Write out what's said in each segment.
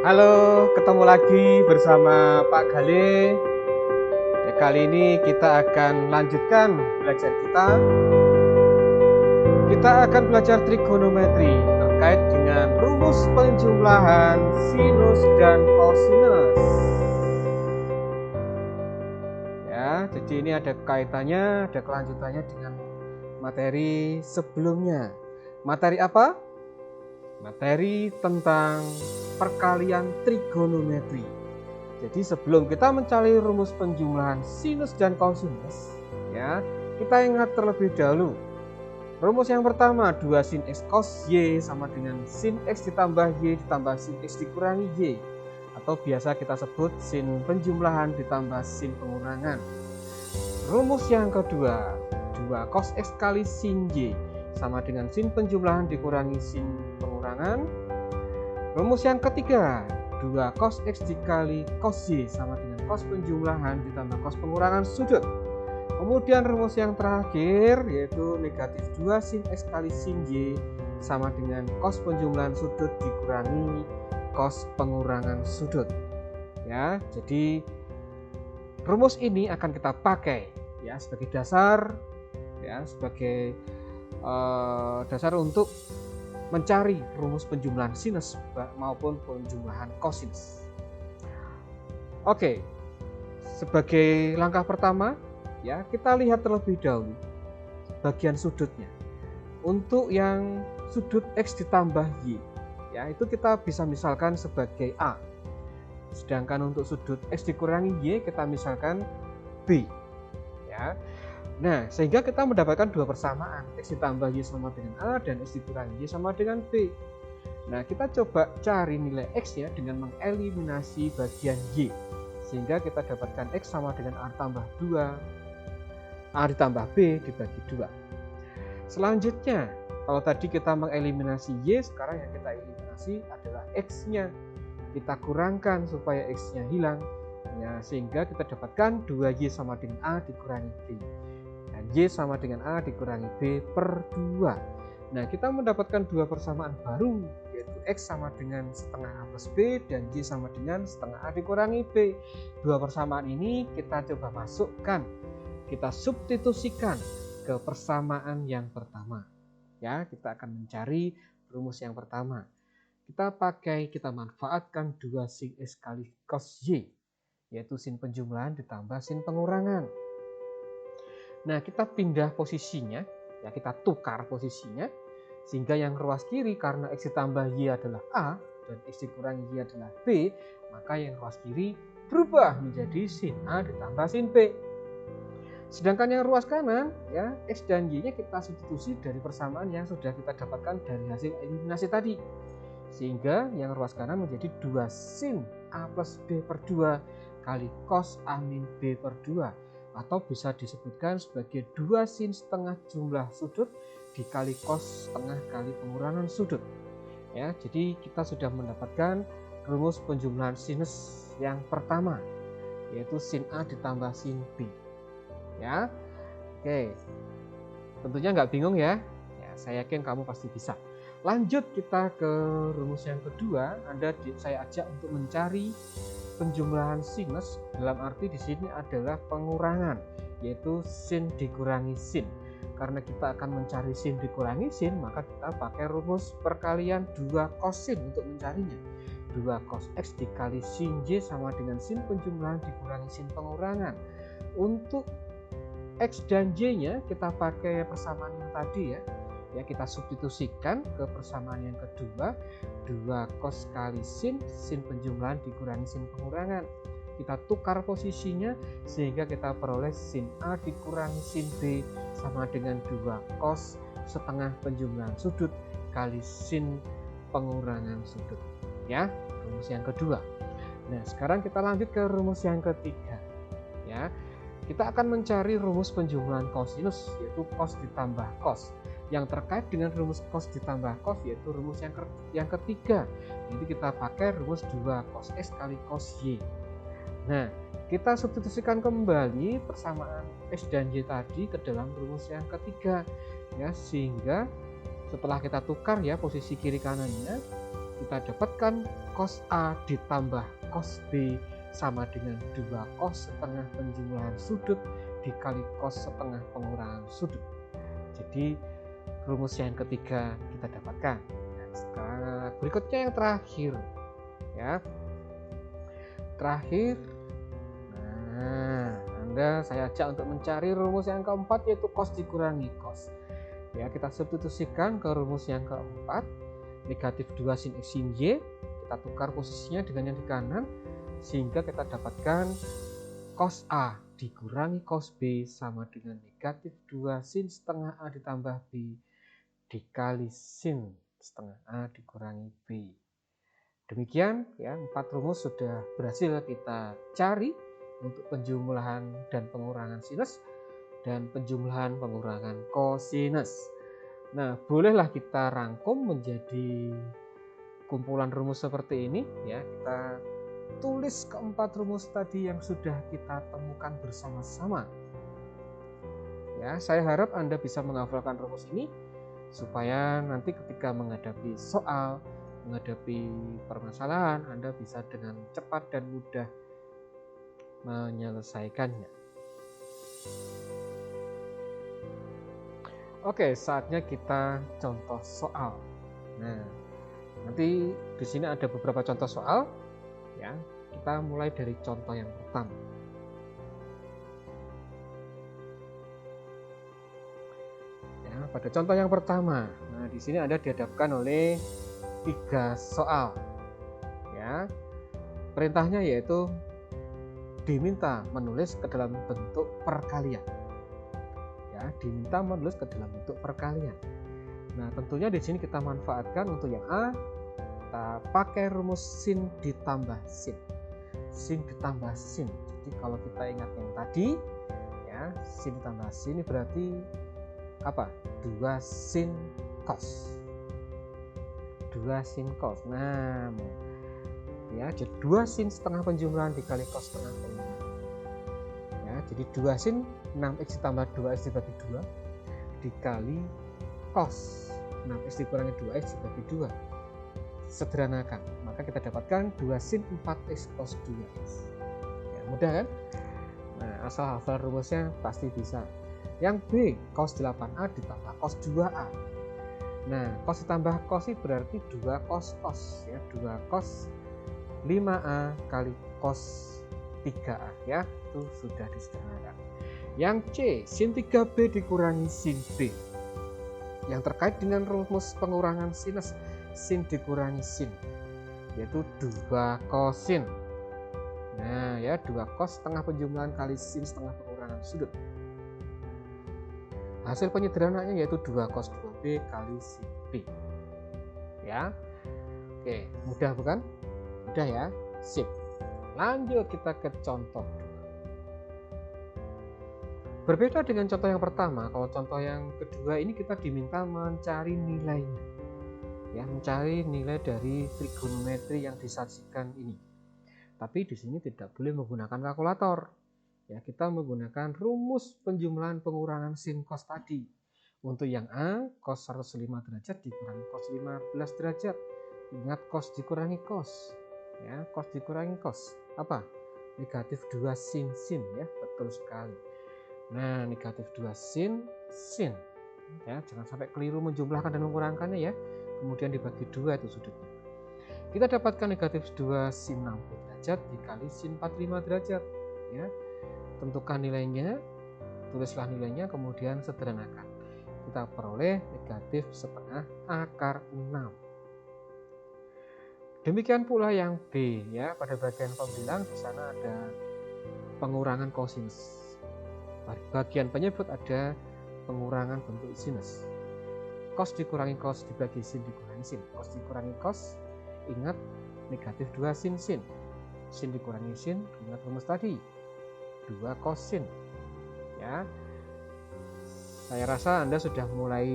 Halo, ketemu lagi bersama Pak Gale. Kali ini kita akan lanjutkan belajar kita. Kita akan belajar trigonometri terkait dengan rumus penjumlahan sinus dan kosinus. Ya, jadi ini ada kaitannya, ada kelanjutannya dengan materi sebelumnya. Materi apa? Materi tentang perkalian trigonometri. Jadi sebelum kita mencari rumus penjumlahan sinus dan kosinus, ya, kita ingat terlebih dahulu. Rumus yang pertama 2 sin x cos y sama dengan sin x ditambah y ditambah sin x dikurangi y, atau biasa kita sebut sin penjumlahan ditambah sin pengurangan. Rumus yang kedua 2 cos x kali sin y sama dengan sin penjumlahan dikurangi sin pengurangan. Rumus yang ketiga 2 cos x dikali cos y sama dengan cos penjumlahan ditambah cos pengurangan sudut. Kemudian rumus yang terakhir yaitu negatif 2 sin x kali sin y sama dengan cos penjumlahan sudut dikurangi cos pengurangan sudut. Ya, jadi rumus ini akan kita pakai ya sebagai dasar, ya sebagai dasar untuk mencari rumus penjumlahan sinus maupun penjumlahan kosinus. Oke, sebagai langkah pertama ya kita lihat terlebih dahulu bagian sudutnya. Untuk yang sudut x ditambah y ya itu kita bisa misalkan sebagai A. Sedangkan untuk sudut x dikurangi y kita misalkan B. Ya. Nah, sehingga kita mendapatkan dua persamaan, x ditambah y sama dengan A dan x dikurangi y sama dengan B. Nah, kita coba cari nilai x ya dengan mengeliminasi bagian y. Sehingga kita dapatkan x sama dengan A tambah 2, A ditambah B dibagi 2. Selanjutnya, kalau tadi kita mengeliminasi y, sekarang yang kita eliminasi adalah x-nya. Kita kurangkan supaya x-nya hilang. Ya, sehingga kita dapatkan 2y sama dengan A dikurangi B. Dan y sama dengan A dikurangi B per 2. Nah, kita mendapatkan dua persamaan baru, yaitu x sama dengan setengah A plus B dan y sama dengan setengah A dikurangi B. Dua persamaan ini kita coba masukkan, kita substitusikan ke persamaan yang pertama. Ya, kita akan mencari rumus yang pertama. Kita manfaatkan 2 sin x kali cos y, yaitu sin penjumlahan ditambah sin pengurangan. Nah, kita pindah posisinya, ya kita tukar posisinya, sehingga yang ruas kiri karena x ditambah y adalah A dan x dikurangi y adalah B, maka yang ruas kiri berubah menjadi sin A ditambah sin B. Sedangkan yang ruas kanan, ya x dan y-nya kita substitusi dari persamaan yang sudah kita dapatkan dari hasil eliminasi tadi. Sehingga yang ruas kanan menjadi 2 sin A plus B per 2 kali cos A min B per 2. Atau bisa disebutkan sebagai 2 sin setengah jumlah sudut dikali cos setengah kali pengurangan sudut. Ya, jadi kita sudah mendapatkan rumus penjumlahan sinus yang pertama, yaitu sin A ditambah sin B. Ya, oke. Tentunya nggak bingung ya? Ya, saya yakin kamu pasti bisa. Lanjut kita ke rumus yang kedua. Saya ajak untuk mencari penjumlahan sinus, dalam arti di sini adalah pengurangan, yaitu sin dikurangi sin. Karena kita akan mencari sin dikurangi sin, maka kita pakai rumus perkalian 2 cos sin untuk mencarinya. 2 cos x dikali sin y sama dengan sin penjumlahan dikurangi sin pengurangan. Untuk x dan y-nya kita pakai persamaan yang tadi ya. Ya, kita substitusikan ke persamaan yang kedua, 2 cos kali sin penjumlahan dikurangi sin pengurangan. Kita tukar posisinya sehingga kita peroleh sin A dikurangi sin B sama dengan 2 cos setengah penjumlahan sudut kali sin pengurangan sudut. Ya, rumus yang kedua. Nah, sekarang kita lanjut ke rumus yang ketiga. Ya, kita akan mencari rumus penjumlahan kosinus, yaitu cos ditambah cos. Yang terkait dengan rumus cos ditambah cos yaitu rumus yang ketiga. Jadi kita pakai rumus 2 cos x kali cos y. Nah, kita substitusikan kembali persamaan x dan y tadi ke dalam rumus yang ketiga. Ya, sehingga setelah kita tukar ya posisi kiri kanannya, kita dapatkan cos A ditambah cos B sama dengan 2 cos setengah penjumlahan sudut dikali cos setengah pengurangan sudut. Jadi rumus yang ketiga kita dapatkan. Dan sekarang berikutnya yang terakhir ya. Terakhir, nah Anda saya ajak untuk mencari rumus yang keempat, yaitu cos dikurangi cos. Ya, kita substitusikan ke rumus yang keempat, negatif 2 sin X sin Y, kita tukar posisinya dengan yang di kanan, sehingga kita dapatkan cos A dikurangi cos B sama dengan negatif 2 sin setengah A ditambah B dikali sin setengah A dikurangi B. Demikian ya, 4 rumus sudah berhasil kita cari untuk penjumlahan dan pengurangan sinus dan penjumlahan pengurangan kosinus. Nah, bolehlah kita rangkum menjadi kumpulan rumus seperti ini ya. Kita tulis keempat rumus tadi yang sudah kita temukan bersama-sama. Ya, saya harap Anda bisa menghafalkan rumus ini supaya nanti ketika menghadapi soal, menghadapi permasalahan, Anda bisa dengan cepat dan mudah menyelesaikannya. Oke, saatnya kita contoh soal. Nah, nanti di sini ada beberapa contoh soal. Ya, kita mulai dari contoh yang pertama. Ya, pada contoh yang pertama, nah di sini Anda dihadapkan oleh 3 soal. Ya, perintahnya yaitu diminta menulis ke dalam bentuk perkalian. Ya, diminta menulis ke dalam bentuk perkalian. Nah, tentunya di sini kita manfaatkan untuk yang A, kita pakai rumus sin ditambah sin. Sin ditambah sin. Jadi kalau kita ingat yang tadi, ya, sin ditambah sin ini berarti apa? 2 sin cos. 2 sin cos. Nah, ya, jadi 2 sin setengah penjumlahan dikali cos setengah penjumlahan. Ya, jadi 2 sin 6x ditambah 2x dibagi 2 dikali cos 6x dikurangi 2x dibagi 2. Sederhanakan, maka kita dapatkan 2 sin 4x cos 2x. Ya, mudah kan? Nah, asal hafal rumusnya pasti bisa. Yang B, cos 8a ditambah cos 2a. Nah, cos ditambah cos ini berarti 2 cos cos ya, 2 cos 5a kali cos 3a ya, itu sudah disederhanakan. Yang C, sin 3b dikurangi sin b. Yang terkait dengan rumus pengurangan sinus, sin dikurangi sin, yaitu 2 kosin. Nah, ya, 2 cos setengah penjumlahan kali sin setengah pengurangan sudut. Hasil penyederhanaannya yaitu 2 cos 2b kali sin b. Ya. Oke, mudah bukan? Mudah ya? Sip. Lanjut kita ke contoh. Berbeda dengan contoh yang pertama, kalau contoh yang kedua ini kita diminta mencari nilainya. Ya, mencari nilai dari trigonometri yang disajikan ini. Tapi di sini tidak boleh menggunakan kalkulator. Ya, kita menggunakan rumus penjumlahan pengurangan sin cos tadi. Untuk yang A, cos 105 derajat dikurangi cos 15 derajat. Ingat cos dikurangi cos. Ya, cos dikurangi cos. Apa? Negatif 2 sin sin ya, betul sekali. Nah, negatif 2 sin sin. Ya, jangan sampai keliru menjumlahkan dan mengurangannya ya. Kemudian dibagi 2 itu sudutnya. Kita dapatkan negatif 2 sin 60 derajat dikali sin 45 derajat. Ya. Tentukan nilainya, tulislah nilainya, kemudian sederhanakan. Kita peroleh negatif setengah akar 6. Demikian pula yang B ya, pada bagian pembilang di sana ada pengurangan kosinus. Bagian penyebut ada pengurangan bentuk sinus. Cos dikurangi cos dibagi sin dikurangi sin. Cos dikurangi cos, ingat negatif 2 sin sin. Sin dikurangi sin, ingat rumus tadi. 2 cos sin. Ya. Saya rasa Anda sudah mulai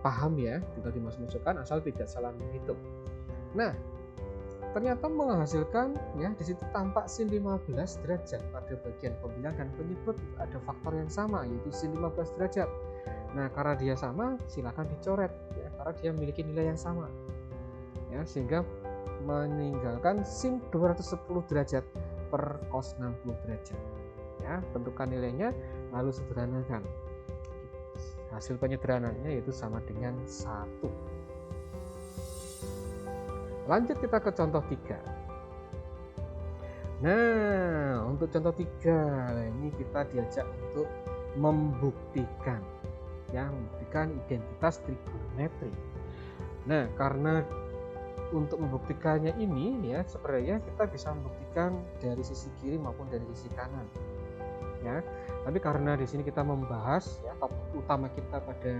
paham ya, tinggal dimasukkan asal tidak salah menghitung. Nah, ternyata menghasilkan ya, di situ tampak sin 15 derajat pada bagian pembilang dan penyebut ada faktor yang sama yaitu sin 15 derajat. Nah, karena dia sama silakan dicoret ya, karena dia memiliki nilai yang sama. ya, sehingga meninggalkan sin 210 derajat per cos 60 derajat. Ya, tentukan nilainya lalu sederhanakan. Hasil penyederhanaannya yaitu sama dengan 1. Lanjut kita ke contoh 3. Nah, untuk contoh 3 ini kita diajak untuk membuktikan identitas trigonometri. Nah, karena untuk membuktikannya ini ya, sebenarnya kita bisa membuktikan dari sisi kiri maupun dari sisi kanan. Ya, tapi karena di sini kita membahas ya, topik utama kita pada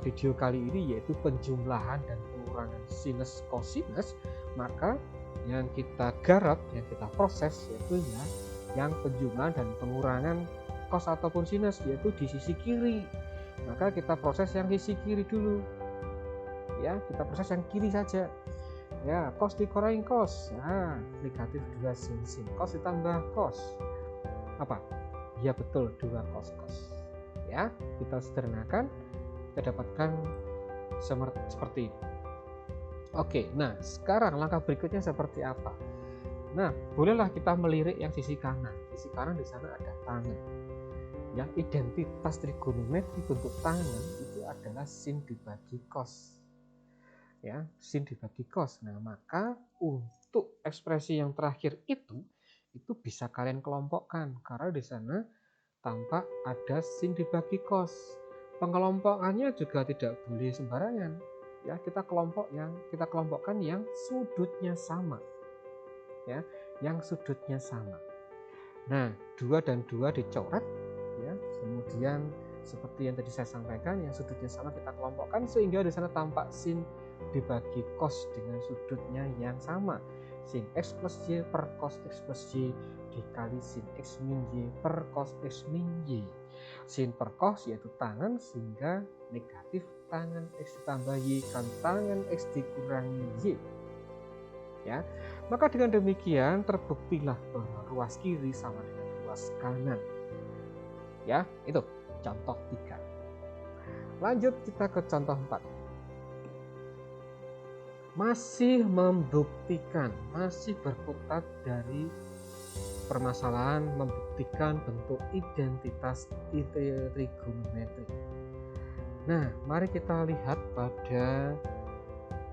video kali ini yaitu penjumlahan dan pengurangan sinus kosinus, maka yang kita garap, yang kita proses yaitu ya yang penjumlahan dan pengurangan cos ataupun sinus, yaitu di sisi kiri. Maka kita proses yang sisi kiri dulu. Ya, kita proses yang kiri saja. Ya, cos dikurangi cos. Nah, negatif 2 sin. Cos ditambah cos. Apa? Ya betul, 2 cos. Ya, kita sederhanakan, kita dapatkan seperti ini. Oke, nah sekarang langkah berikutnya seperti apa? Nah, bolehlah kita melirik yang sisi kanan. Sisi kanan di sana ada tangan. Yang identitas trigonometri bentuk tangan itu adalah sin dibagi cos. Ya, sin dibagi cos. Nah, maka untuk ekspresi yang terakhir itu bisa kalian kelompokkan karena di sana tampak ada sin dibagi cos. Pengelompokannya juga tidak boleh sembarangan. Ya, kita kelompokkan yang sudutnya sama. Ya, yang sudutnya sama. Nah, 2 dan 2 dicoret ya. Kemudian seperti yang tadi saya sampaikan, yang sudutnya sama kita kelompokkan sehingga di sana tampak sin dibagi cos dengan sudutnya yang sama. Sin x plus y per cos x plus y dikali sin x min y per cos x min y. Sin per cos yaitu tangan, sehingga negatif tangan x ditambah y kali tangan x dikurangi y. Ya, maka dengan demikian terbuktilah bahwa ruas kiri sama dengan ruas kanan. Ya, itu contoh 3. Lanjut kita ke contoh 4. Masih membuktikan, masih berkutat dari permasalahan membuktikan bentuk identitas trigonometri. Nah, mari kita lihat pada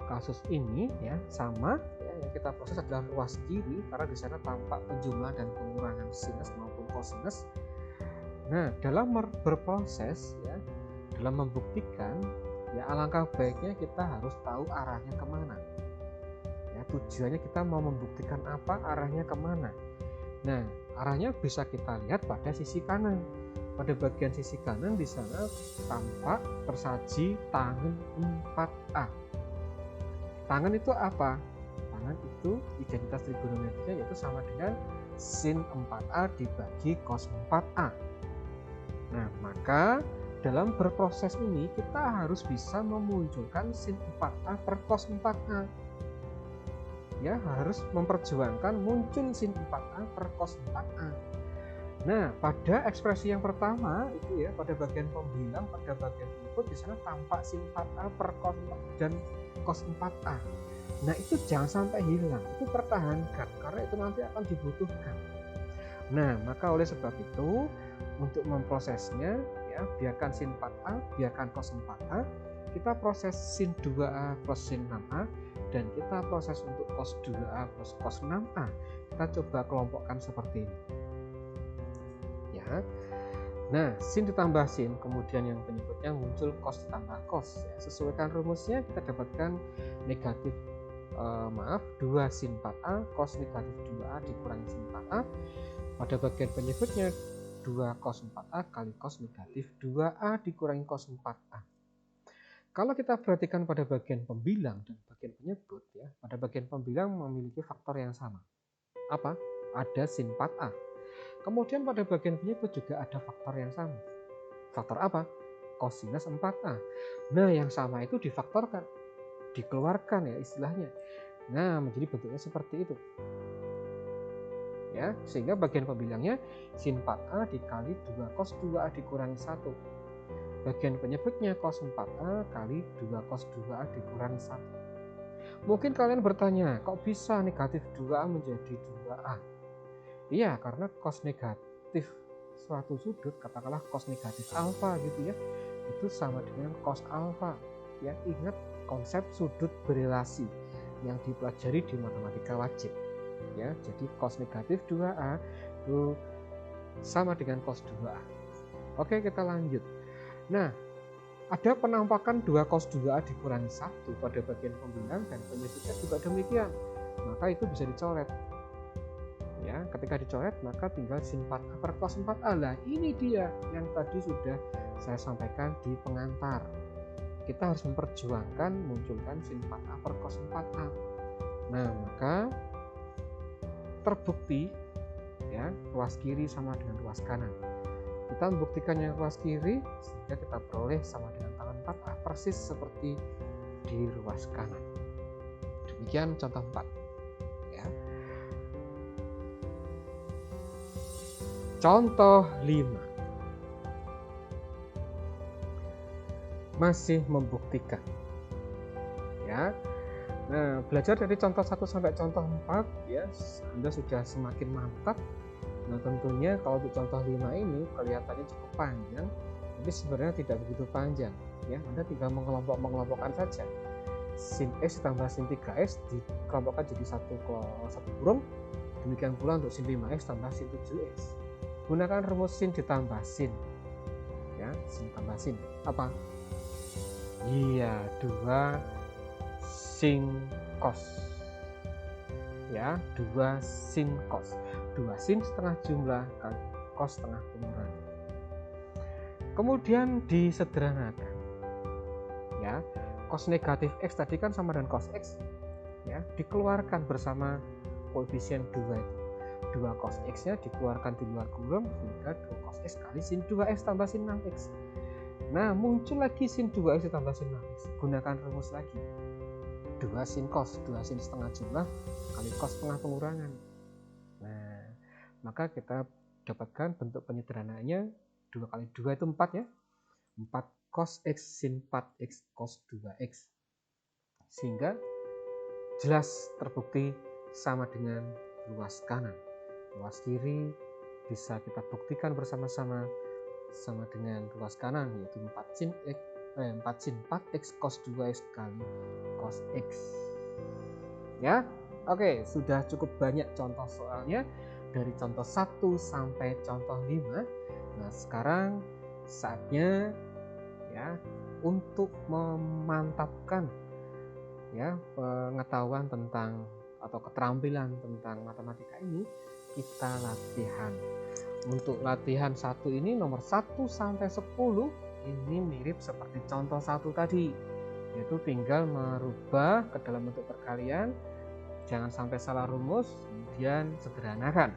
kasus ini ya, sama ya, yang kita proses adalah ruas kiri karena di sana tampak penjumlahan dan pengurangan sinus maupun kosinus. Nah, dalam berproses ya, dalam membuktikan ya, alangkah baiknya kita harus tahu arahnya kemana. Ya, tujuannya kita mau membuktikan apa, arahnya kemana. Nah, arahnya bisa kita lihat pada sisi kanan. Pada bagian sisi kanan di sana tampak tersaji tangan 4A. Tangan itu apa? Tangan itu identitas trigonometrinya yaitu sama dengan sin 4A dibagi cos 4A. Nah, maka dalam berproses ini kita harus bisa memunculkan sin 4A per cos 4A. Ya, harus memperjuangkan muncul sin 4A per cos 4A. Nah, pada ekspresi yang pertama itu ya, pada bagian pembilang, pada bagian input di sana tampak sin 4A per cos dan cos 4A. Nah, itu jangan sampai hilang, itu pertahankan karena itu nanti akan dibutuhkan. Nah, maka oleh sebab itu untuk memprosesnya ya, biarkan sin 4A, biarkan cos 4A, kita proses sin 2A plus sin 6A, dan kita proses untuk cos 2A plus cos 6A. Kita coba kelompokkan seperti ini. Ya. Nah, sin ditambah sin, kemudian yang penyebutnya muncul cos ditambah cos. Ya, sesuaikan rumusnya kita dapatkan negatif 2 sin 4A cos negatif 2A dikurangi sin 4A. Pada bagian penyebutnya 2 cos 4A kali cos negatif 2A dikurangi cos 4A. Kalau kita perhatikan pada bagian pembilang dan bagian penyebut ya, pada bagian pembilang memiliki faktor yang sama. Apa? Ada sin 4A. Kemudian pada bagian penyebut juga ada faktor yang sama. Faktor apa? Kosinus 4A. Nah, yang sama itu difaktorkan, dikeluarkan ya istilahnya. Nah, menjadi bentuknya seperti itu. Ya, sehingga bagian pembilangnya sin 4A dikali 2 cos 2A dikurangi 1. Bagian penyebutnya cos 4A kali 2 cos 2A dikurangi 1. Mungkin kalian bertanya, kok bisa negatif 2A menjadi 2A? Iya, karena cos negatif suatu sudut, katakanlah cos negatif alfa gitu ya, itu sama dengan cos alfa. Ya, ingat konsep sudut berelasi yang dipelajari di matematika wajib. Ya, jadi cos negatif 2A itu sama dengan cos 2A. Oke, kita lanjut. Nah, ada penampakan 2 cos 2A dikurangi 1 pada bagian pembilang dan penyebutnya juga demikian. Maka itu bisa dicoret. Ya, ketika dicoret maka tinggal sin 4A per cos 4A. Lah, ini dia yang tadi sudah saya sampaikan di pengantar. Kita harus memperjuangkan munculkan sin 4A per cos 4A. Nah, maka terbukti ya, ruas kiri sama dengan ruas kanan. Kita membuktikan yang ruas kiri sehingga kita peroleh sama dengan tangan 4A persis seperti di ruas kanan. Demikian contoh 4 ya. Contoh 5 masih membuktikan ya. Nah, belajar dari contoh 1 sampai contoh 4 ya, Anda sudah semakin mantap. Nah, tentunya kalau untuk contoh 5 ini kelihatannya cukup panjang, tapi sebenarnya tidak begitu panjang ya. Anda tinggal mengelompokkan saja. Sin X ditambah sin 3X dikelompokkan jadi satu kurung. Demikian pula untuk sin 5X tambah sin 7X. Gunakan rumus sin ditambah sin. Ya, sin tambah sin. Apa? Iya, 2 sin cos. Ya, 2 sin cos. 2 sin setengah jumlah kali cos setengah pengurangan. Kemudian disederhanakan. Ya, cos negatif X tadi kan sama dengan cos X. Ya, dikeluarkan bersama koefisien 2 itu. 2 cos X-nya dikeluarkan di luar kurung sehingga 2 cos X kali sin 2X tambah sin 6X. Nah, muncul lagi sin 2X tambah sin 6X. Gunakan rumus lagi. 2 sin cos, 2 sin setengah jumlah kali cos setengah pengurangan. Nah, maka kita dapatkan bentuk penyederhanaannya 2 kali 2 itu 4 ya. 4 cos X sin 4X cos 2X. Sehingga jelas terbukti sama dengan ruas kanan. Ruas kiri bisa kita buktikan bersama-sama sama dengan ruas kanan, yaitu 4 sin 4X cos 2X kali cos X. Ya, oke, sudah cukup banyak contoh soalnya dari contoh 1 sampai contoh 5. Nah, sekarang saatnya ya untuk memantapkan ya pengetahuan tentang atau keterampilan tentang matematika ini. Kita latihan. Untuk latihan 1 ini nomor 1 sampai 10 ini mirip seperti contoh 1 tadi, yaitu tinggal merubah ke dalam bentuk perkalian, jangan sampai salah rumus, kemudian sederhanakan.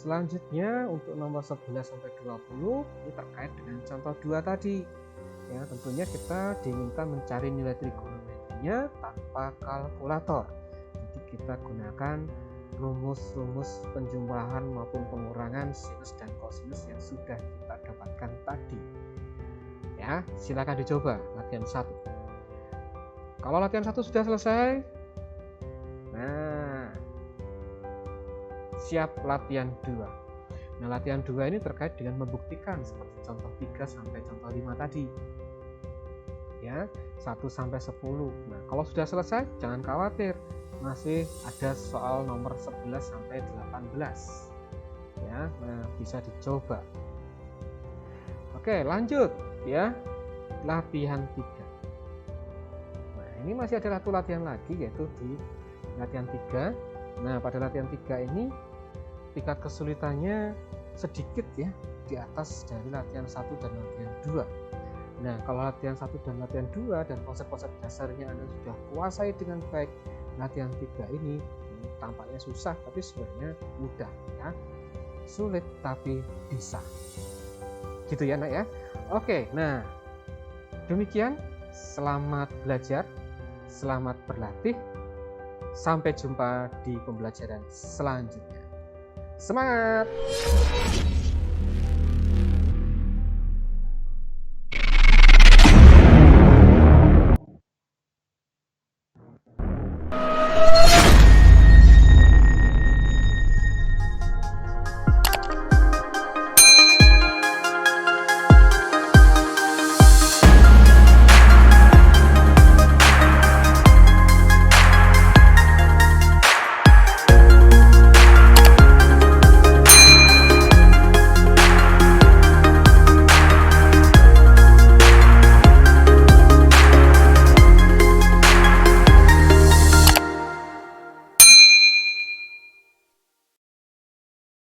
Selanjutnya untuk nomor 11 sampai 20 ini terkait dengan contoh 2 tadi. Ya, tentunya kita diminta mencari nilai trigonometrinya tanpa kalkulator. Jadi kita gunakan rumus-rumus penjumlahan maupun pengurangan sinus dan kosinus yang sudah kita dapatkan tadi. Ya, silakan dicoba latihan 1. Kalau latihan 1 sudah selesai, nah, siap latihan 2. Nah, latihan 2 ini terkait dengan membuktikan seperti contoh 3 sampai contoh 5 tadi. Ya, 1 sampai 10. Nah, kalau sudah selesai jangan khawatir. Masih ada soal nomor 11 sampai 18. Ya, nah bisa dicoba. Oke, lanjut ya. Latihan 3. Nah, ini masih ada satu latihan lagi yaitu di latihan 3. Nah, pada latihan 3 ini tingkat kesulitannya sedikit ya di atas dari latihan 1 dan latihan 2. Nah, kalau latihan 1 dan latihan 2 dan konsep-konsep dasarnya Anda sudah kuasai dengan baik, latihan 3 ini tampaknya susah tapi sebenarnya mudah ya. Sulit tapi bisa. Gitu ya, Nak ya. Oke, nah demikian, selamat belajar, selamat berlatih. Sampai jumpa di pembelajaran selanjutnya. Semangat!